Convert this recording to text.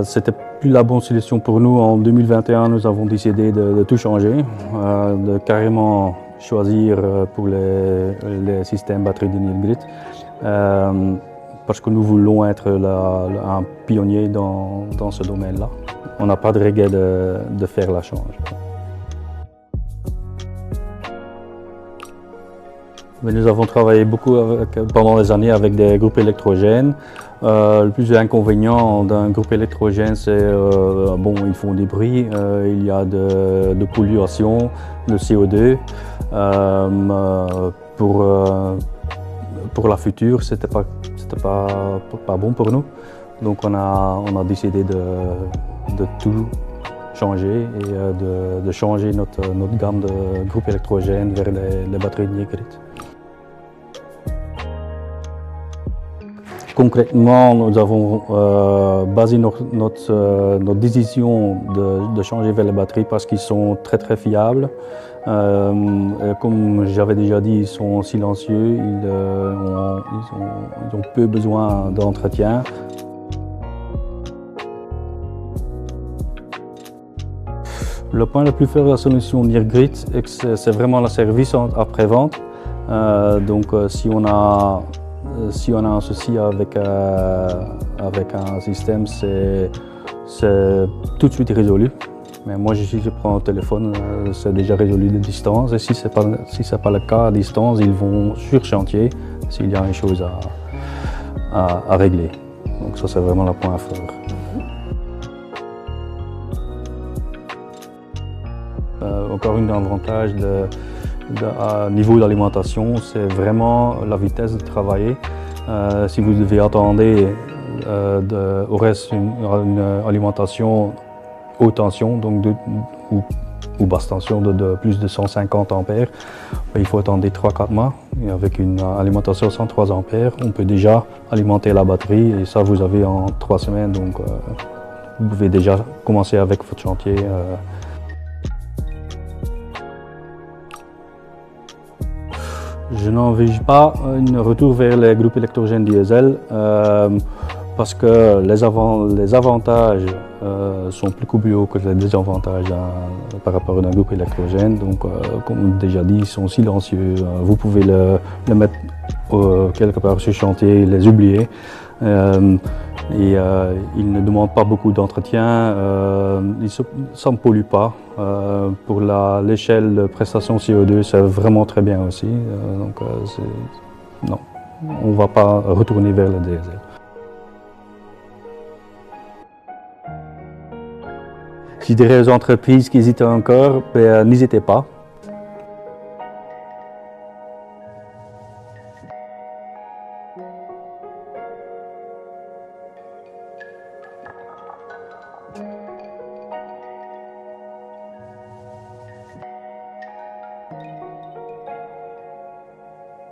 C'était plus la bonne solution pour nous. En 2021, nous avons décidé de tout changer, de carrément choisir pour les systèmes batterie de Nilgrid, parce que nous voulons être un pionnier dans ce domaine-là. On n'a pas de regret de faire la change. Mais nous avons travaillé beaucoup pendant des années avec des groupes électrogènes. Le plus inconvénient d'un groupe électrogène, c'est ils font des bruits, il y a de pollution, de CO2. Pour la future, c'était pas bon pour nous. Donc on a décidé de tout changer et de changer notre gamme de groupes électrogènes vers les batteries de Nilgrid. Concrètement, nous avons basé notre décision de changer vers les batteries parce qu'ils sont très fiables. Comme j'avais déjà dit, ils sont silencieux, ils ont peu besoin d'entretien. Le point le plus fort de la solution Nilgrid, c'est vraiment le service après-vente. Si on a un souci avec un système, c'est tout de suite résolu. Mais moi, si je prends le téléphone, c'est déjà résolu de distance. Et si ce n'est pas le cas à distance, ils vont sur chantier s'il y a une chose à régler. Donc ça, c'est vraiment le point fort. Encore un avantage à niveau d'alimentation, c'est vraiment la vitesse de travailler. Si vous devez attendre au reste une alimentation haute tension, donc ou basse tension de plus de 150 ampères, il faut attendre 3-4 mois. Et avec une alimentation 103 ampères, on peut déjà alimenter la batterie et ça vous avez en 3 semaines. Donc vous pouvez déjà commencer avec votre chantier. Je n'envisage pas un retour vers les groupes électrogènes diesel parce que les avantages sont plus hauts que les désavantages par rapport à un groupe électrogène. Donc, comme déjà dit, ils sont silencieux. Vous pouvez le mettre quelque part sur le chantier et les oublier. Ils ne demandent pas beaucoup d'entretien, ça ne pollue pas. Pour l'échelle de prestation CO2, c'est vraiment très bien aussi. Non, on ne va pas retourner vers le diesel. Je dirais aux entreprises qui hésitent encore, n'hésitez pas.